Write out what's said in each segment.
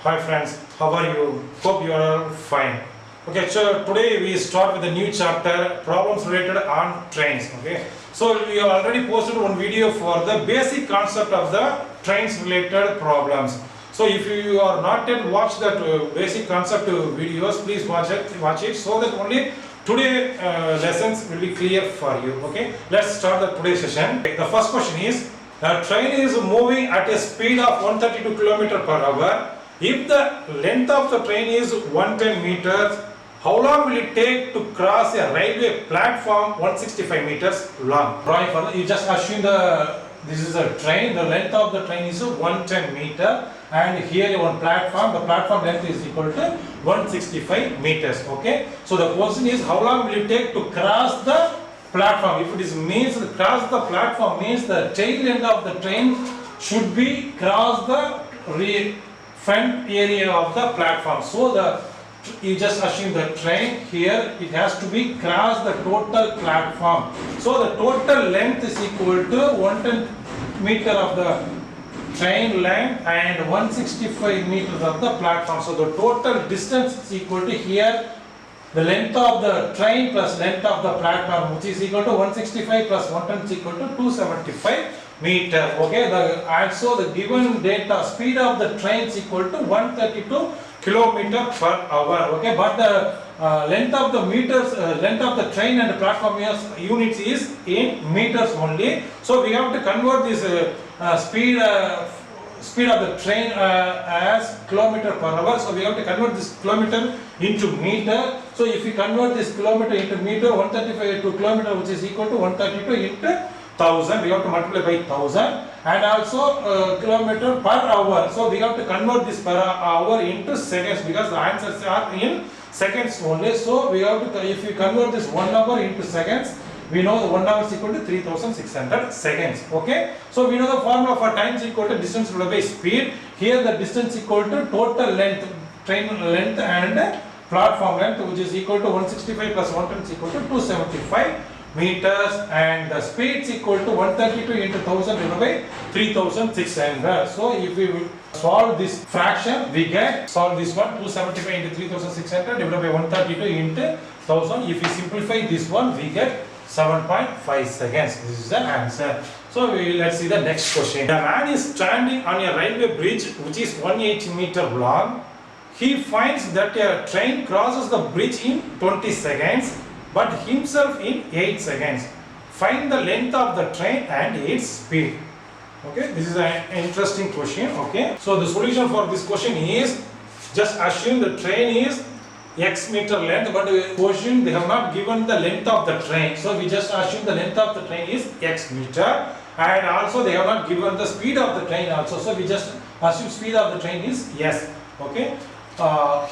Hi friends, how are you? Hope you are fine. Okay, so today we start with a new chapter, problems related on trains. Okay, so we have already posted one video for the basic concept of the trains related problems. So if you are not yet watched that basic concept videos, please watch it so that only today lessons will be clear for you. Okay, let's start the today's session. Okay, the first question is, a train is moving at a speed of 132 km per hour. If the length of the train is 110 meters, how long will it take to cross a railway platform 165 meters long? Drawing further, you just assume this is a train, the length of the train is 110 meter, and here one platform, the platform length is equal to 165 meters. Okay, so the question is, how long will it take to cross the platform? If it is means cross the platform means the tail end of the train should be cross the front area of the platform. So you just assume the train here, it has to be cross the total platform. So the total length is equal to 110 meter of the train length and 165 meters of the platform. So the total distance is equal to here the length of the train plus length of the platform, which is equal to 165 plus 110 is equal to 275 meter. Okay, also the given data speed of the train is equal to 132 kilometer per hour. Okay, but the length of the meters, length of the train and the platform units is in meters only. So we have to convert this speed of the train as kilometer per hour. So we have to convert this kilometer into meter. So if we convert this kilometer into meter, 135 to kilometer, which is equal to 132 into 1000, we have to multiply by 1000, and also kilometer per hour. So we have to convert this per hour into seconds because the answers are in seconds only. So we have to, if we convert this 1 hour into seconds, we know the 1 hour is equal to 3600 seconds. Okay, so we know the formula for time is equal to distance divided by speed. Here the distance equal to total length, train length and platform length, which is equal to 165 plus 110 is equal to 275 meters, and the speed is equal to 132 into 1000 divided by 3600. So if we solve this fraction, we get, solve this one, 275 into 3600 divided by 132 into 1000. If we simplify this one, we get 7.5 seconds. This is the answer. So let's see the next question. The man is standing on a railway bridge which is 180 meter long. He finds that a train crosses the bridge in 20 seconds but himself in 8 seconds. Find the length of the train and its speed. Okay, this is an interesting question. Okay, so the solution for this question is, just assume the train is x meter length, but the question they have not given the length of the train, so we just assume the length of the train is x meter, and also they have not given the speed of the train also, so we just assume speed of the train is s. Okay,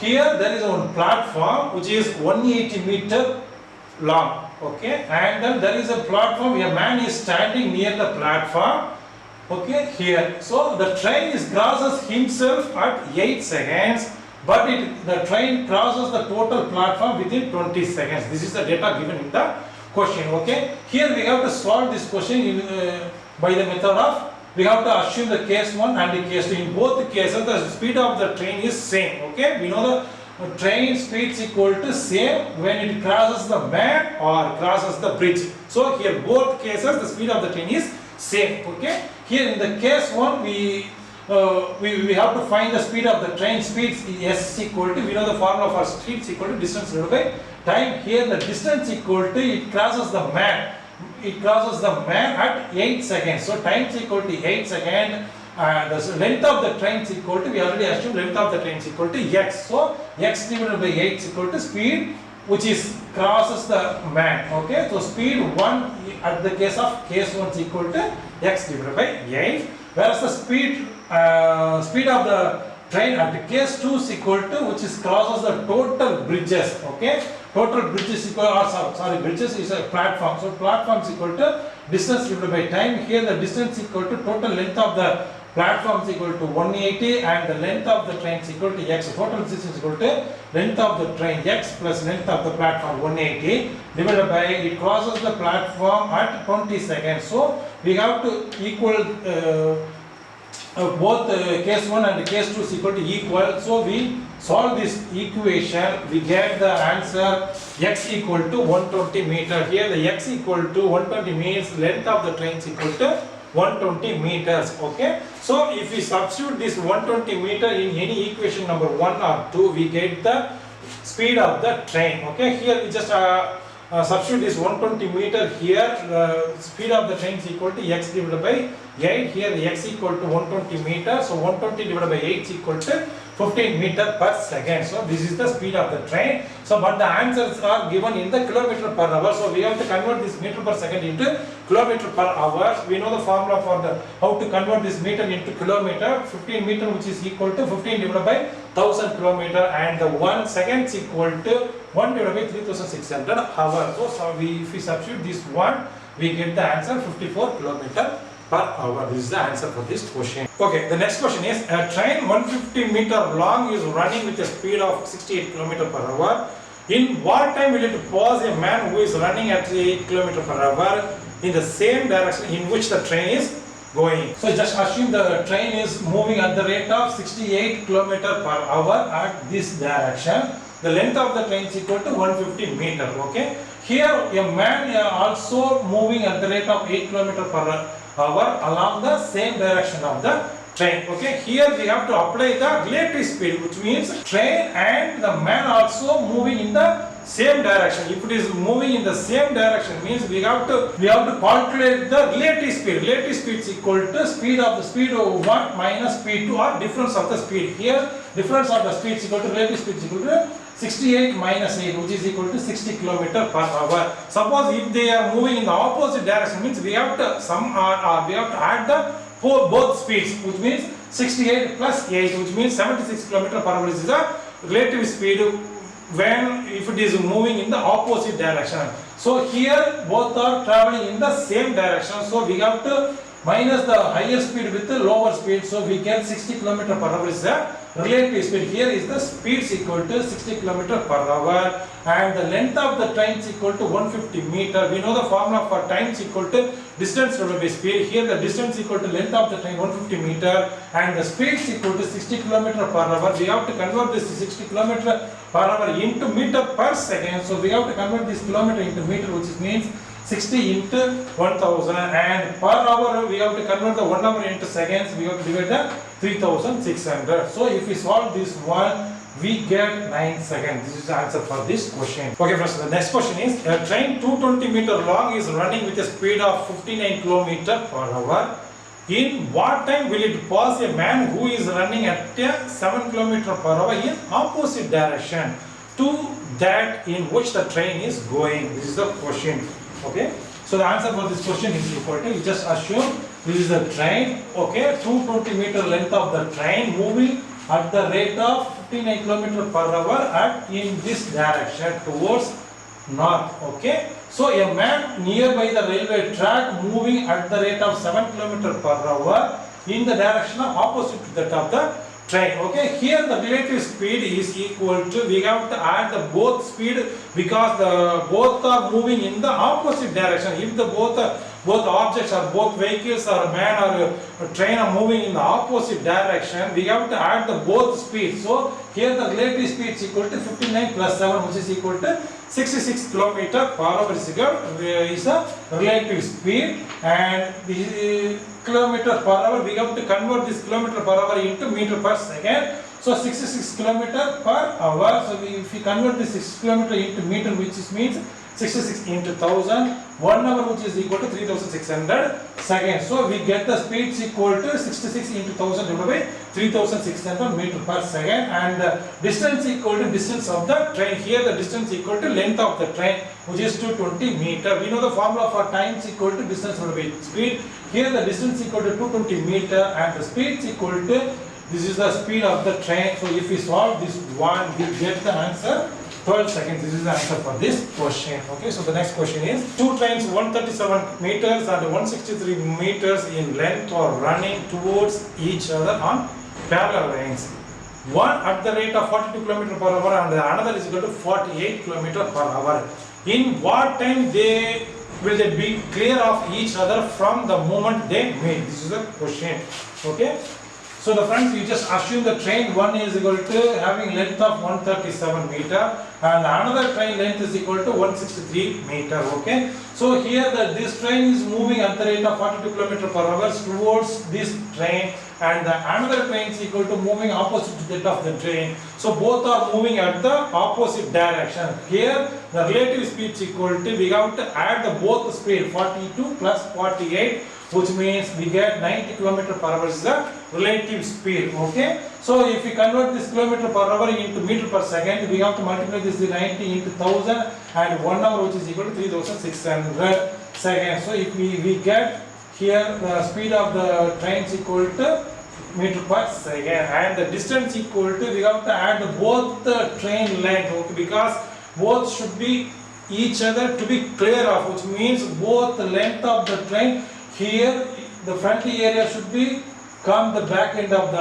here there is one platform which is 180 meter long. Okay, and then there is a platform, a man is standing near the platform. Okay, here, so the train is crosses himself at 8 seconds, but the train crosses the total platform within 20 seconds. This is the data given in the question. Okay, here we have to solve this question by the method of, we have to assume the case 1 and the case 2. In both cases the speed of the train is same. Okay, we know the train speed is equal to same when it crosses the man or crosses the bridge. So here both cases the speed of the train is same. Okay, here in the case 1 we have to find the speed of the train. Speed s equal to, we know the formula for speed is equal to distance divided by time. Here the distance equal to, it crosses the man, at 8 seconds. So time is equal to 8 seconds. The length of the train is equal to, we already assumed length of the train is equal to x. So x divided by 8 is equal to speed which is crosses the man. Okay, so speed 1 at the case of case 1 is equal to x divided by 8, whereas the speed of the train at the case 2 is equal to, which is crosses the total bridges. Okay, total bridges equal, or sorry, bridges is a platform. So platform is equal to distance divided by time. Here the distance is equal to total length of the platform is equal to 180 and the length of the train is equal to x. So total distance is equal to length of the train x plus length of the platform 180 divided by, it crosses the platform at 20 seconds. So we have to equal both case 1 and case 2 is equal to equal. So we solve this equation, we get the answer x equal to 120 meter. Here the x equal to 120 means length of the train is equal to 120 meters. Okay, so if we substitute this 120 meter in any equation number 1 or 2, we get the speed of the train. Okay, here we just substitute this 120 meter here, speed of the train is equal to x divided by 8. Here the x equal to 120 meter, so 120 divided by 8 is equal to 15 meter per second. So this is the speed of the train. So but the answers are given in the kilometer per hour, so we have to convert this meter per second into kilometer per hour. We know the formula for the how to convert this meter into kilometer. 15 meter, which is equal to 15 divided by 1000 kilometer, and the 1 second is equal to 1 divided by 3600 hours. So if we substitute this one, we get the answer 54 kilometer per hour. This is the answer for this question. Okay, the next question is, a train 150 meter long is running with a speed of 68 km per hour. In what time will it pause a man who is running at 8 km per hour in the same direction in which the train is going? So just assume the train is moving at the rate of 68 km per hour at this direction. The length of the train is equal to 150 meter. Okay, here a man also moving at the rate of 8 km per hour along the same direction of the train. Okay, here we have to apply the relative speed, which means train and the man also moving in the same direction. If it is moving in the same direction, means we have to calculate the relative speed. Relative speed is equal to speed of the speed of 1 minus speed 2, or difference of the speed. Here difference of the speed is equal to relative speed is equal to 68 minus 8, which is equal to 60 km per hour. Suppose if they are moving in the opposite direction, means we have to add the both speeds, which means 68 plus 8, which means 76 km per hour is the relative speed when if it is moving in the opposite direction. So here both are traveling in the same direction, so we have to minus the higher speed with the lower speed, so we get 60 km per hour is the relative speed. Here is the speed is equal to 60 km per hour, and the length of the train is equal to 150 meter. We know the formula for time is equal to distance divided by speed. Here the distance is equal to length of the train 150 meter, and the speed is equal to 60 km per hour. We have to convert this 60 km per hour into meter per second, so we have to convert this kilometer into meter, which means 60 into 1000, and per hour we have to convert the 1 hour into seconds. We have to divide the 3600. So if we solve this one, we get 9 seconds. This is the answer for this question. Okay friends, the next question is, a train 220 meter long is running with a speed of 59 km per hour. In what time will it pass a man who is running at 7 km per hour in opposite direction to that in which the train is going? This is the question. Okay, so the answer for this question is equal to, you just assume this is the train. Okay, 220 meter length of the train moving at the rate of 59 km per hour at in this direction towards north. Okay, so a man nearby the railway track moving at the rate of 7 km per hour in the direction of opposite to that of the train. Okay, here the relative speed is equal to, we have to add the both speed because the both are moving in the opposite direction. If the both objects or both vehicles or man or a train are moving in the opposite direction, we have to add the both speeds. So here the relative speed is equal to 59 plus 7, which is equal to 66 km per hour is a relative speed, and this kilometer per hour we have to convert this kilometer per hour into meter per second. So 66 km per hour. So if we convert this 6 km into meter, which means 66 into 1000, 1 hour, which is equal to 3600 seconds. So we get the speed is equal to 66 into 1000 divided by 3600 meter per second, and the distance equal to distance of the train. Here the distance equal to length of the train, which is 220 meter. We know the formula for time is equal to distance divided by speed. Here the distance equal to 220 meter, and the speed is equal to, this is the speed of the train. So if we solve this one, we get the answer 12 seconds. This is the answer for this question. Okay, so the next question is, two trains 137 meters and 163 meters in length are running towards each other on parallel lines. One at the rate of 42 km per hour and another is equal to 48 km per hour. In what time will they be clear of each other from the moment they meet? This is the question. Okay, So the friends, you just assume the train 1 is equal to having length of 137 meter and another train length is equal to 163 meter. Okay. So here this train is moving at the rate of 42 km per hour towards this train, and another train is equal to moving opposite to that of the train. So both are moving at the opposite direction. Here the relative speed is equal to, we have to add the both speed 42 plus 48, which means we get 90 km per hour is the relative speed. Okay. So if we convert this kilometer per hour into meter per second, we have to multiply this 90 into 1000 and 1 hour, which is equal to 3600 seconds. So if we get here the speed of the train is equal to meter per second, and the distance equal to, we have to add both the train length, okay, because both should be each other to be clear of, which means both the length of the train, here the front area should be come the back end of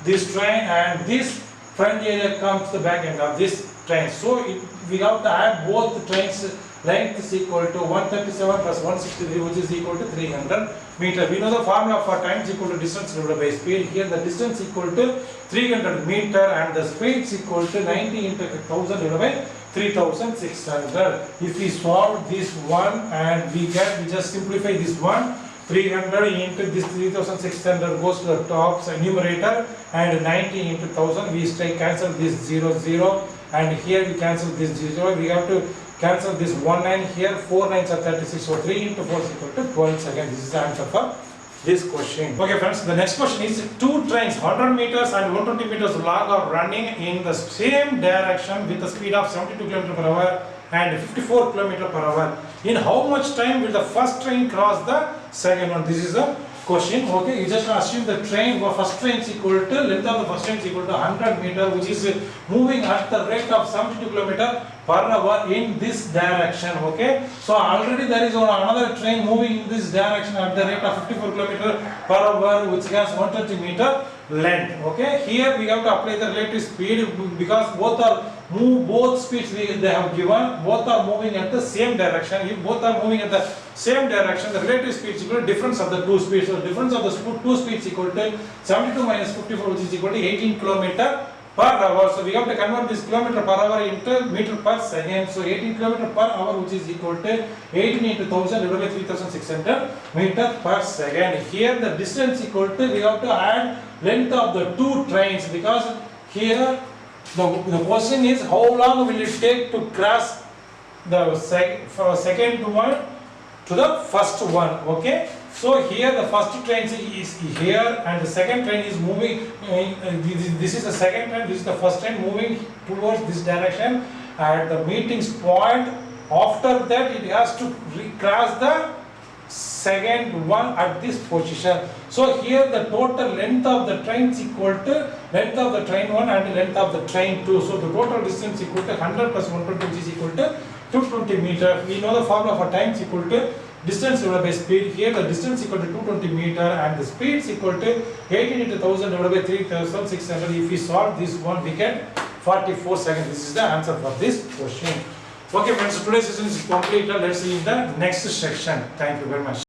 this train, and this front area comes the back end of this train. So we have to add both the trains length is equal to 137 plus 163, which is equal to 300 meter. We know the formula for time is equal to distance divided by speed. Here the distance equal to 300 meter and the speed is equal to 90 into 1000 divided by 3600. If we solve this one and we just simplify this one, 300 into this 3600 goes to the top numerator, and 90 into 1000 we cancel this 0 and here we cancel this 0. We have to cancel this 1 9 here, 4 9s are 36, so 3 into 4 is equal to 12 seconds. This is the answer for this question. Okay friends, the next question is, two trains 100 meters and 120 meters long are running in the same direction with a speed of 72 km per hour and 54 km per hour. In how much time will the first train cross the second one? This is the question. Okay, you just assume the train, first train is equal to, length of the first train is equal to 100 meter, which is moving at the rate of 72 km per hour in this direction. Okay, so already there is another train moving in this direction at the rate of 54 km per hour, which has 120 meter length. Okay, here we have to apply the relative speed because both speeds they have given, both are moving at the same direction. If both are moving at the same direction, the relative speed is equal to difference of the two speeds. So difference of the two speeds is equal to 72 minus 54, which is equal to 18 km per hour. So we have to convert this kilometer per hour into meter per second. So 18 km per hour, which is equal to 18 into 1000 divided by 3600 meter per second. Here the distance equal to, we have to add length of the two trains, because here the question is how long will it take to cross the second one to the first one. Okay, so here the first train is here and the second train is moving, this is the second train, this is the first train moving towards this direction at the meeting point. After that it has to cross the second one at this position. So here the total length of the train is equal to length of the train 1 and length of the train 2. So the total distance equal to 100 plus 120, which is equal to 220 meter. We know the formula for time is equal to distance divided by speed. Here the distance equal to 220 meter and the speed is equal to 18 into 1000 divided by 3600. If we solve this one, we get 44 seconds. This is the answer for this question. Okay friends, today's session is completed. Let's see in the next section. Thank you very much.